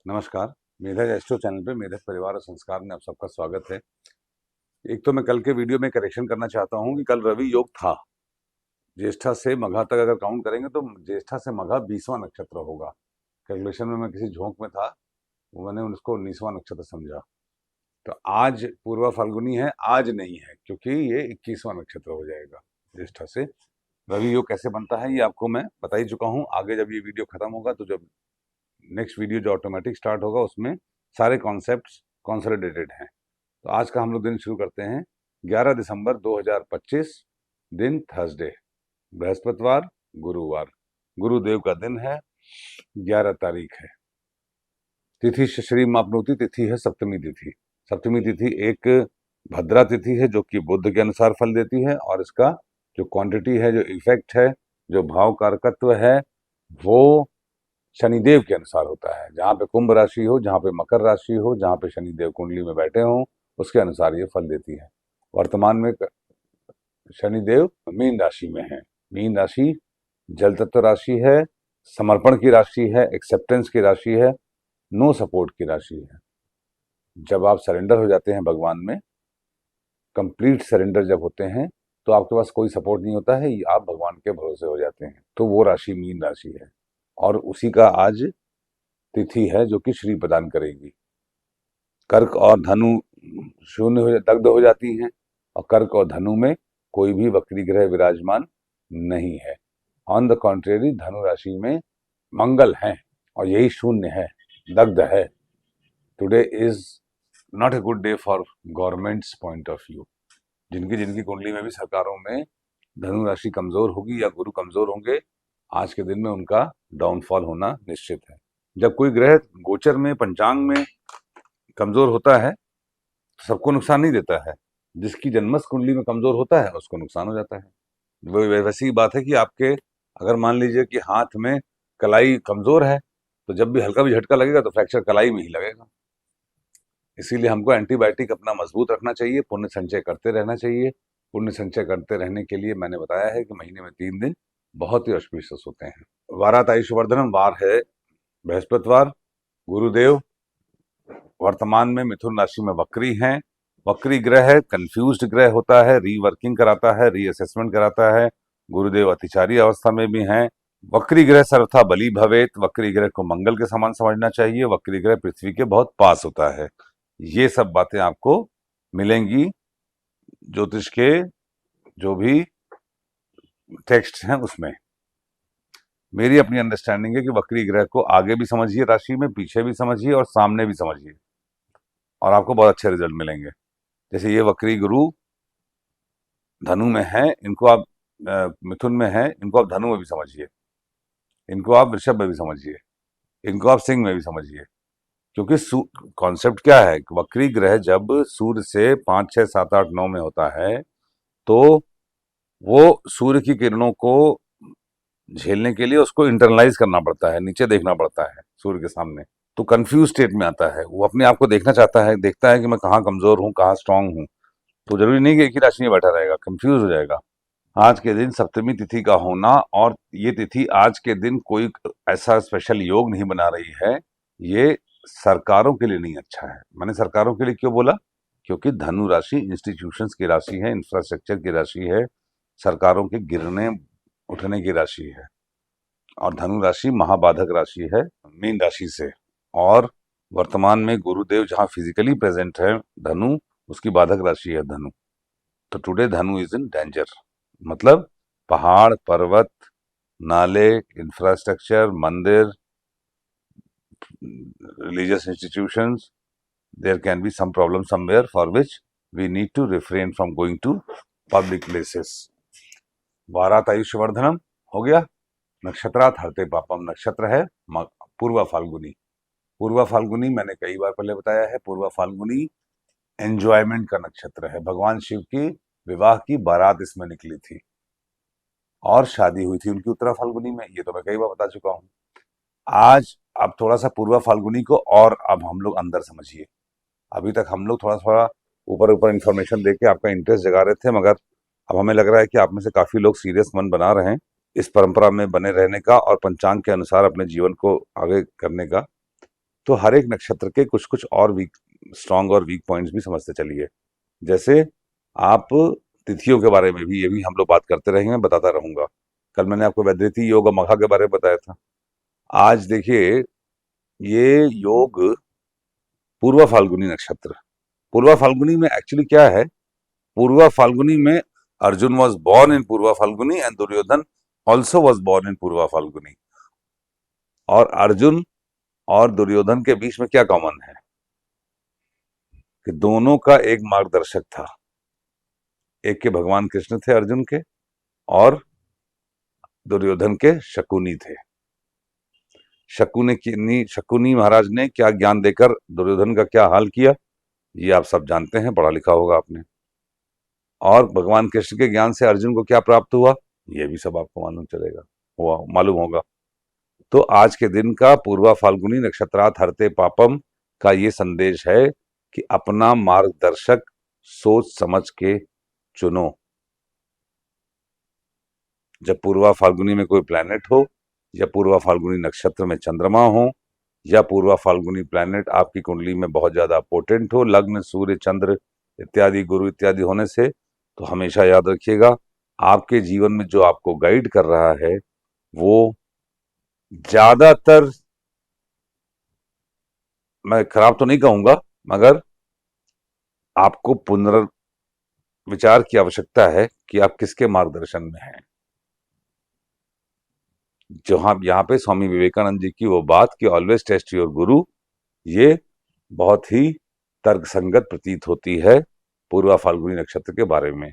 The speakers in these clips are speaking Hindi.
नमस्कार। मेधक एस्ट्रो चैनल पे मेधक परिवार और संस्कार में आप सबका स्वागत है। एक तो मैं कल के वीडियो में करेक्शन करना चाहता हूँ कि कल रवि योग था। ज्येष्ठा से मघा तक अगर काउंट करेंगे तो ज्येष्ठा से मघा 20वां नक्षत्र होगा। कैलकुलेशन में मैं किसी झोंक में था, मैंने उसको 19वां नक्षत्र समझा। तो आज पूर्वा फाल्गुनी है, आज नहीं है, क्योंकि ये 21वां नक्षत्र हो जाएगा ज्येष्ठा से। रवि योग कैसे बनता है ये आपको मैं बता ही चुका हूँ। आगे जब ये वीडियो खत्म होगा तो जब नेक्स्ट वीडियो जो ऑटोमेटिक स्टार्ट होगा उसमें सारे कॉन्सेप्ट्स कंसोलिडेटेड हैं। तो आज का हम लोग दिन शुरू करते हैं। 11 दिसंबर 2025, दिन थर्सडे, बृहस्पतिवार, गुरुवार, गुरुदेव का दिन है, 11 तारीख है। तिथि श्री मापनोती तिथि है, सप्तमी तिथि। सप्तमी तिथि एक भद्रा तिथि है जो कि बुध के अनुसार फल देती है, और इसका जो क्वांटिटी है, जो इफेक्ट है, जो भाव कारकत्व है, वो शनिदेव के अनुसार होता है। जहाँ पे कुंभ राशि हो, जहाँ पे मकर राशि हो, जहाँ पे शनिदेव कुंडली में बैठे हों, उसके अनुसार ये फल देती है। वर्तमान में शनिदेव मीन राशि में है। मीन राशि जल तत्व राशि है, समर्पण की राशि है, एक्सेप्टेंस की राशि है, नो सपोर्ट की राशि है। जब आप सरेंडर हो जाते हैं भगवान में, कंप्लीट सरेंडर जब होते हैं, तो आपके पास कोई सपोर्ट नहीं होता है, आप भगवान के भरोसे हो जाते हैं। तो वो राशि मीन राशि है, और उसी का आज तिथि है जो कि श्री प्रदान करेगी। कर्क और धनु शून्य हो दग्ध हो जाती हैं, और कर्क और धनु में कोई भी वक्री ग्रह विराजमान नहीं है। ऑन द कॉन्ट्रेरी धनु राशि में मंगल है, और यही शून्य है, दग्ध है। Today is not a good day for governments point of view. जिनकी जिनकी कुंडली में भी सरकारों में धनु राशि कमजोर होगी या गुरु कमजोर होंगे, आज के दिन में उनका डाउनफॉल होना निश्चित है। जब कोई ग्रह गोचर में, पंचांग में कमजोर होता है तो सबको नुकसान नहीं देता है। जिसकी जन्मस कुंडली में कमजोर होता है उसको नुकसान हो जाता है। वो वैसी बात है कि आपके अगर मान लीजिए कि हाथ में कलाई कमजोर है, तो जब भी हल्का भी झटका लगेगा तो फ्रैक्चर कलाई में ही लगेगा। इसीलिए हमको एंटीबायोटिक अपना मजबूत रखना चाहिए, पुण्य संचय करते रहना चाहिए। पुण्य संचय करते रहने के लिए मैंने बताया है कि महीने में 3 दिन बहुत ही ऑस्पिशियस होते हैं। वारात आयुष्वर्धनम वार है बृहस्पतिवार। गुरुदेव वर्तमान में मिथुन राशि में वक्री हैं। वक्री ग्रह है, कंफ्यूज्ड ग्रह होता है, रीवर्किंग कराता है, रीअसेसमेंट कराता है। गुरुदेव अतिचारी अवस्था में भी हैं। वक्री ग्रह सर्वथा बली भवेत। वक्री ग्रह को मंगल के समान समझना चाहिए। वक्री ग्रह पृथ्वी के बहुत पास होता है। ये सब बातें आपको मिलेंगी ज्योतिष के जो भी टेक्स्ट हैं उसमें। मेरी अपनी अंडरस्टैंडिंग है कि वक्री ग्रह को आगे भी समझिए राशि में, पीछे भी समझिए और सामने भी समझिए, और आपको बहुत अच्छे रिजल्ट मिलेंगे। जैसे ये वक्री गुरु धनु में है, इनको आप मिथुन में है, इनको आप धनु में भी समझिए, इनको आप वृषभ में भी समझिए, इनको आप सिंह में भी समझिए। क्योंकि कॉन्सेप्ट क्या है, वक्री ग्रह जब सूर्य से 5, 6, 7, 8, 9 में होता है, तो वो सूर्य की किरणों को झेलने के लिए उसको इंटरनलाइज करना पड़ता है, नीचे देखना पड़ता है सूर्य के सामने। तो कंफ्यूज स्टेट में आता है, वो अपने आप को देखना चाहता है, देखता है कि मैं कहाँ कमजोर हूँ, कहाँ स्ट्रांग हूँ। तो जरूरी नहीं कि एक ही राशि में बैठा रहेगा, कंफ्यूज हो जाएगा। आज के दिन सप्तमी तिथि का होना, और ये तिथि आज के दिन कोई ऐसा स्पेशल योग नहीं बना रही है, ये सरकारों के लिए नहीं अच्छा है। मैंने सरकारों के लिए क्यों बोला? क्योंकि धनु राशि इंस्टीट्यूशंस की राशि है, इंफ्रास्ट्रक्चर की राशि है, सरकारों के गिरने उठने की राशि है। और धनु राशि महाबाधक राशि है मीन राशि से, और वर्तमान में गुरुदेव जहाँ फिजिकली प्रेजेंट है धनु, उसकी बाधक राशि है धनु। तो टुडे धनु इज इन डेंजर। मतलब पहाड़, पर्वत, नाले, इंफ्रास्ट्रक्चर, मंदिर, religious institutions, there can be some problem somewhere for which we need to refrain from going to public places. वारात आयुष्यवर्धनम हो गया। नक्षत्रात हरते पापम नक्षत्र है पूर्वा फाल्गुनी। पूर्वा फाल्गुनी मैंने कई बार पहले बताया है, पूर्वा फाल्गुनी एंजॉयमेंट का नक्षत्र है। भगवान शिव की विवाह की बारात इसमें निकली थी और शादी हुई थी उनकी उत्तरा फाल्गुनी में, ये तो मैं कई बार बता चुका हूँ। आज अब थोड़ा सा पूर्वा फाल्गुनी को और अब हम लोग अंदर समझिए। अभी तक हम लोग थोड़ा थोड़ा ऊपर ऊपर इन्फॉर्मेशन देके आपका इंटरेस्ट जगा रहे थे, मगर अब हमें लग रहा है कि आप में से काफी लोग सीरियस मन बना रहे हैं इस परंपरा में बने रहने का और पंचांग के अनुसार अपने जीवन को आगे करने का। तो हर एक नक्षत्र के कुछ कुछ और वीक, स्ट्रांग और वीक पॉइंट्स भी समझते चलिए। जैसे आप तिथियों के बारे में भी, ये भी हम लोग बात करते रहेंगे, बताता रहूंगा। कल मैंने आपको वैद्यति योग और मघा के बारे में बताया था। आज देखिए, ये योग पूर्वा फाल्गुनी नक्षत्र। पूर्वा फाल्गुनी में एक्चुअली क्या है, पूर्वा फाल्गुनी में Arjun was born in Purva Phalguni and Duryodhan also was born in Purva Phalguni. और अर्जुन और दुर्योधन के बीच में क्या कॉमन है कि दोनों का एक मार्गदर्शक था। एक के भगवान कृष्ण थे अर्जुन के, और दुर्योधन के शकुनी थे। शकुनी महाराज ने क्या ज्ञान देकर दुर्योधन का क्या हाल किया, ये आप सब जानते हैं, पढ़ा लिखा होगा आपने। और भगवान कृष्ण के ज्ञान से अर्जुन को क्या प्राप्त हुआ, ये भी सब आपको मालूम होगा। तो आज के दिन का पूर्वा फाल्गुनी नक्षत्रात हरते पापम का ये संदेश है कि अपना मार्गदर्शक सोच समझ के चुनो। जब पूर्वा फाल्गुनी में कोई प्लैनेट हो, या पूर्वा फाल्गुनी नक्षत्र में चंद्रमा हो, या पूर्वा फाल्गुनी प्लैनेट आपकी कुंडली में बहुत ज्यादा पोटेंट हो, लग्न सूर्य चंद्र इत्यादि गुरु इत्यादि होने से, तो हमेशा याद रखिएगा, आपके जीवन में जो आपको गाइड कर रहा है वो ज्यादातर, मैं खराब तो नहीं कहूंगा, मगर आपको पुनर्विचार की आवश्यकता है कि आप किसके मार्गदर्शन में हैं। जो हम यहाँ पे स्वामी विवेकानंद जी की वो बात कि ऑलवेज टेस्ट योर गुरु, ये बहुत ही तर्कसंगत प्रतीत होती है पूर्वा फाल्गुनी नक्षत्र के बारे में।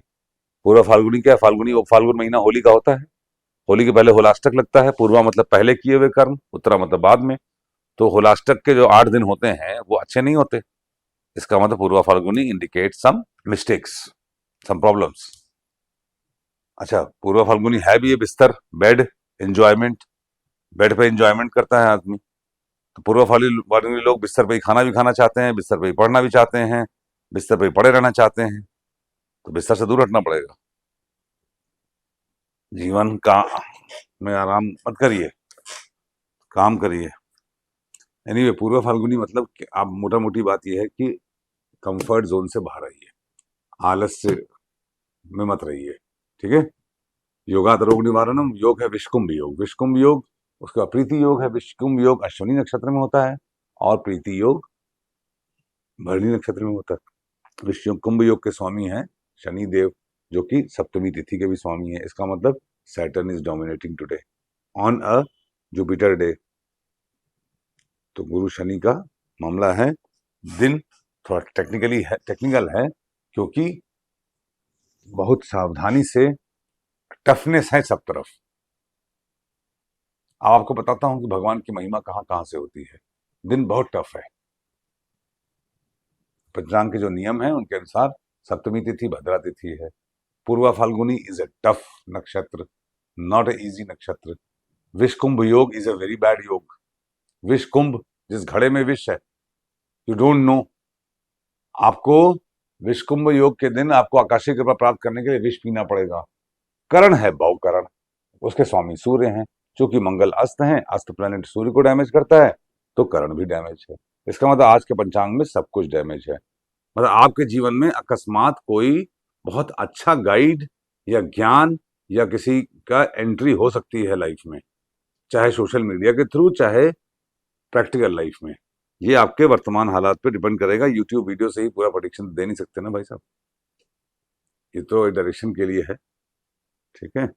पूर्वा फाल्गुनी क्या है, फाल्गुनी, वो फाल्गुन महीना होली का होता है। होली के पहले होलाष्टक लगता है। पूर्वा मतलब पहले किए हुए कर्म, उत्तरा मतलब बाद में। तो होलाष्टक के जो 8 दिन होते हैं वो अच्छे नहीं होते। इसका मतलब Purva Phalguni indicate some mistakes, some problems. अच्छा, पूर्वा फाल्गुनी है भी ये बिस्तर, बेड, एंजॉयमेंट, बेड पे एंजॉयमेंट करता है आदमी। तो पूर्वा फाल्गुनी लोग बिस्तर पे ही खाना भी खाना चाहते हैं, बिस्तर पे ही पढ़ना भी चाहते हैं, बिस्तर पे ही पड़े रहना चाहते हैं। तो बिस्तर से दूर हटना पड़ेगा। जीवन का में आराम मत करिए, काम करिए। एनीवे, पूर्वा फाल्गुनी मतलब कि आप, मोटा मोटी बात यह है कि कंफर्ट जोन से बाहर आइए, आलस से में मत रहिए। ठीक है। योगात रोग निवारणम, योग है विषकुंभ योग। विषकुंभ योग, उसके बाद प्रीति योग है। विषकुंभ योग अश्विनी नक्षत्र में होता है, और प्रीति योग भरणी नक्षत्र में होता है। विषकुंभ योग के स्वामी हैं शनि देव, जो कि सप्तमी तिथि के भी स्वामी है। इसका मतलब Saturn is dominating today on a Jupiter day. तो गुरु शनि का मामला है। दिन थोड़ा टेक्निकल है, क्योंकि बहुत सावधानी से, टफनेस है सब तरफ। अब आपको बताता हूं कि भगवान की महिमा कहां कहां से होती है। दिन बहुत टफ है। पंचांग के जो नियम है उनके अनुसार सप्तमी तिथि भद्रा तिथि है। Purva Falguni is a tough नक्षत्र, नॉट ए इजी नक्षत्र। विषकुंभ योग इज अ वेरी बैड योग। विषकुंभ, जिस घड़े में विष है, यू डोंट नो। आपको विषकुंभ योग के दिन आपको आकाशीय कृपा प्राप्त करने के लिए विष पीना पड़ेगा। करण है भवकरण, उसके स्वामी सूर्य हैं। चूंकि मंगल अस्त हैं, अस्त प्लैनेट सूर्य को डैमेज करता है, तो करण भी डैमेज है। इसका मतलब आज के पंचांग में सब कुछ डैमेज है। मतलब आपके जीवन में अकस्मात कोई बहुत अच्छा गाइड या ज्ञान या किसी का एंट्री हो सकती है लाइफ में, चाहे सोशल मीडिया के थ्रू, चाहे प्रैक्टिकल लाइफ में। ये आपके वर्तमान हालात पे डिपेंड करेगा। यूट्यूब वीडियो से ही पूरा प्रेडिक्शन दे नहीं सकते ना भाई साहब, ये तो डायरेक्शन के लिए है। ठीक है।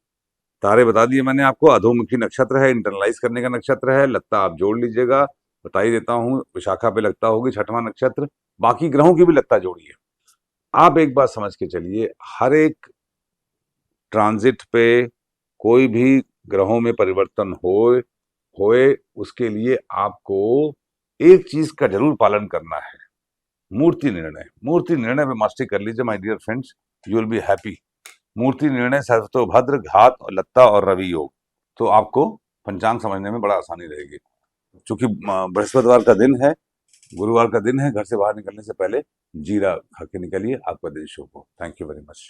तारे बता दिए मैंने आपको। अधोमुखी नक्षत्र है, इंटरनलाइज करने का नक्षत्र है। लगता आप जोड़ लीजिएगा, बता ही देता हूं। विशाखा पे लगता होगी, 6वां नक्षत्र। बाकी ग्रहों की भी लगता जोड़िए। आप एक बात समझ के चलिए, हर एक ट्रांजिट पे कोई भी ग्रहों में परिवर्तन होए, उसके लिए आपको एक चीज का जरूर पालन करना है, मूर्ति निर्णय। मूर्ति निर्णय पे मास्टरी कर लीजिए my dear friends, you will be happy. मूर्ति निर्णय, सरस्तोभद्र, घात और लत्ता और रवि योग, तो आपको पंचांग समझने में बड़ा आसानी रहेगी। क्योंकि बृहस्पतिवार का दिन है, गुरुवार का दिन है, घर से बाहर निकलने से पहले जीरा खा के निकलिए, आपका दिन शुभ हो। Thank you very much.